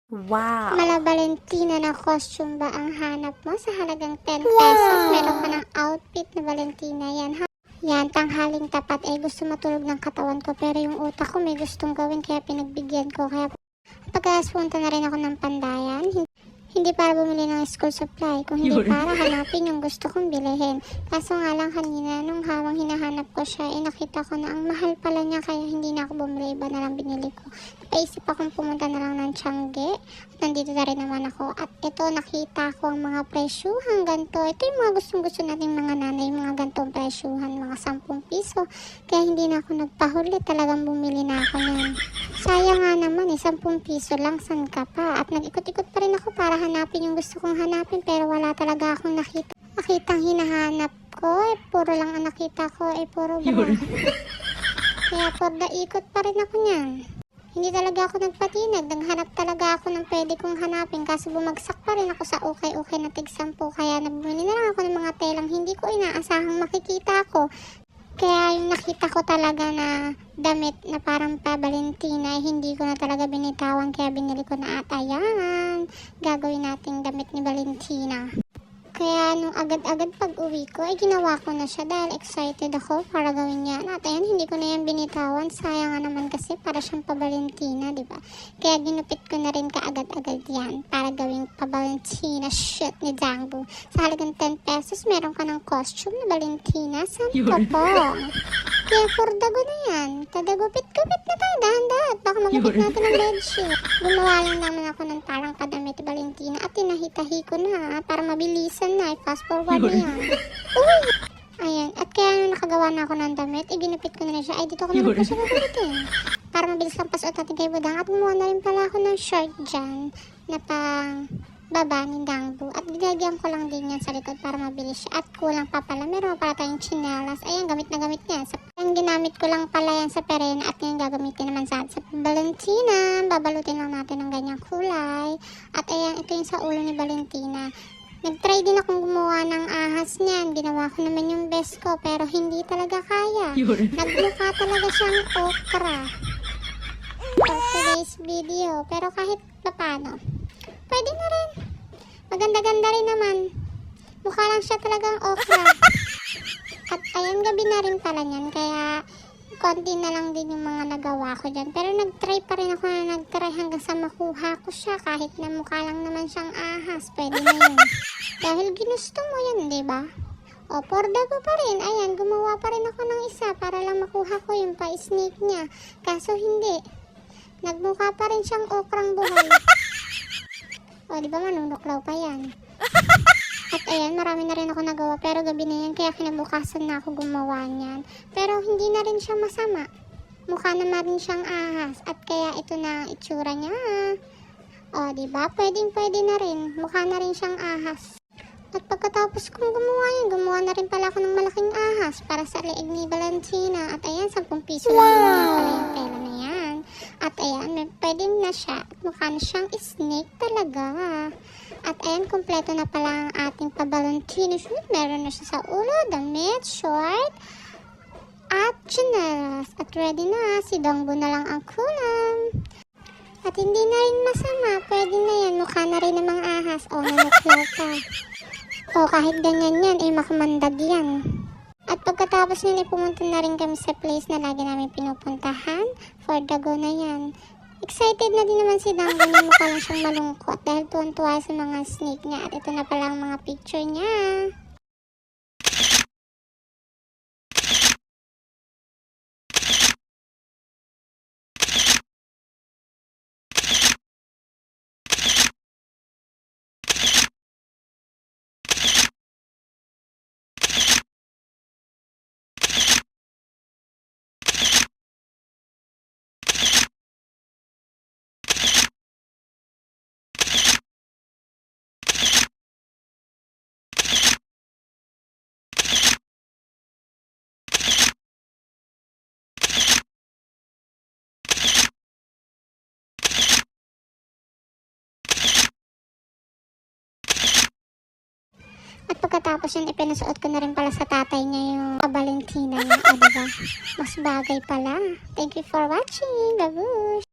Wow! Mala Valentina na costume ba ang hanap mo sa halagang 10 pesos? Meron ka ng outfit na Valentina yan ha. Yan, tanghaling tapat ay gusto matulog ng katawan ko pero yung utak ko may gustong gawin kaya pinagbigyan ko. Kaya pagkasunta na rin ako ng pandayan. Hindi para bumili ng school supply, kung hindi para hanapin yung gusto kong bilhin. Kaso nga lang kanina, nung habang hinahanap ko siya, nakita ko na ang mahal pala niya kaya hindi na ako bumili, iba na lang binili ko. Napaisip akong pumunta na lang ng Tiangge at nandito na rin naman ako. At ito, nakita ko ang mga presyuhan ganito. Ito yung mga gustong-gusto nating mga nanay, mga gantong presyuhan, mga 10 piso. Kaya hindi na ako nagpahuli, talagang bumili na ako niyan. Sayang nga naman 10 piso lang, san ka pa? At nag-ikot-ikot pa rin ako para hanapin yung gusto kong hanapin pero wala talaga akong nakitang hinahanap ko. Puro lang ang nakita ko, puro ba? Kaya for the ikot pa rin ako niyan. Hindi talaga ako nagpatinag, naghanap talaga ako ng pwede kong hanapin kaso bumagsak pa rin ako sa okay na tig-10 kaya nabumili na lang ako ng mga telang hindi ko inaasahang makikita ko. Kaya yung nakita ko talaga na damit na parang pa Valentina, hindi ko na talaga binitawan kaya binili ko na at ayan, gagawin nating damit ni Valentina. Kaya nung agad-agad pag uwi ko, ginawa ko na siya dahil excited ako para gawin yan. At ayan, hindi ko na yan binitawan. Sayang nga naman kasi para siyang pa Valentina, di ba? Kaya ginupit ko na rin kaagad-agad yan para gawing pa Valentina shoot ni Dangbo. Sa halagang 10 pesos, meron ka ng costume na Valentina. Saan ka po? Kaya for dago na yan. Tadagupit-gupit na tayo, dahan-dahan. Baka magupit natin ng bedsheet. Gumawa lang naman ako ng parang kadamit ni Valentina at tinahitahi ko na para mabilisan na. Fast forward na yan. Uy! Ayan. At kaya nung nakagawa na ako ng damit, ginupit ko na rin siya. Ay, dito ko na rin pa siya gagamitin. Para mabilis lang pasuot natin kay Budang. At gumawa na rin pala ako ng short dyan na pang baba ni Dangbo. At dinagyan ko lang din yan sa likod para mabilis siya. At kulang pa pala. Meron pala tayong chinelas. Ayan, gamit na gamit niya. Ayan, ginamit ko lang pala yan sa Perena. At ngayon gagamitin naman sa Valentina. Babalutin lang natin ng ganyang kulay. At ayan, ito yung sa ulo ni Valentina. Nag-try din akong gumawa ng ahas niyan. Ginawa ko naman yung best ko. Pero hindi talaga kaya. Nagmukha talaga siyang okra. For today's video. Pero kahit paano, pwede na rin. Maganda-ganda rin naman. Mukha lang siya talagang okra. At ayan, gabi na rin pala niyan. Kaya konti na lang din yung mga nagawa ko dyan. Pero nag-try pa rin ako na nag-try hanggang sa makuha ko siya. Kahit na mukha lang naman siyang ahas. Pwede na yun. Dahil ginusto mo yun, diba? O, pordago pa rin. Ayan, gumawa pa rin ako ng isa para lang makuha ko yung pa-snake niya. Kaso hindi. Nagmukha pa rin siyang okrang buhay. O, diba manunuklaw pa yan? At ayan, marami na rin ako nagawa pero gabi na yan kaya kinabukasan na ako gumawa niyan. Pero hindi na rin siya masama. Mukha naman rin siyang ahas at kaya ito na ang itsura niya. O, diba? Pwedeng-pwede na rin. Mukha na rin siyang ahas. At pagkatapos kong gumawa yan, gumawa na rin pala ako ng malaking ahas para sa leeg ni Valentina. At ayan, 10 piso lang din pala yung pera na yan. At ayan, pwede na siya. At mukha na siyang snake talaga. At ayan, kompleto na pala ang ating pa-Valentino shoot. Meron na siya sa ulo, damit, short, at chinelas. At ready na, si Dongbo na lang ang kulang. At hindi na rin masama, pwede na yan. Mukha na rin namang ahas. O, nanuklaw pa. O, kahit ganyan yan, makamandag yan. At pagkatapos nun, pumunta na rin kami sa place na lagi namin pinupuntahan. For the go na yan. Excited na din naman si Dangbo na mukha lang siyang malungkot dahil tuwan-tuwa sa mga snake niya. At ito na pala ang mga picture niya. At pagkatapos yun, ipinasuot ko na rin pala sa tatay niya yung Valentina niya. O, diba? Mas bagay pala. Thank you for watching. Babush!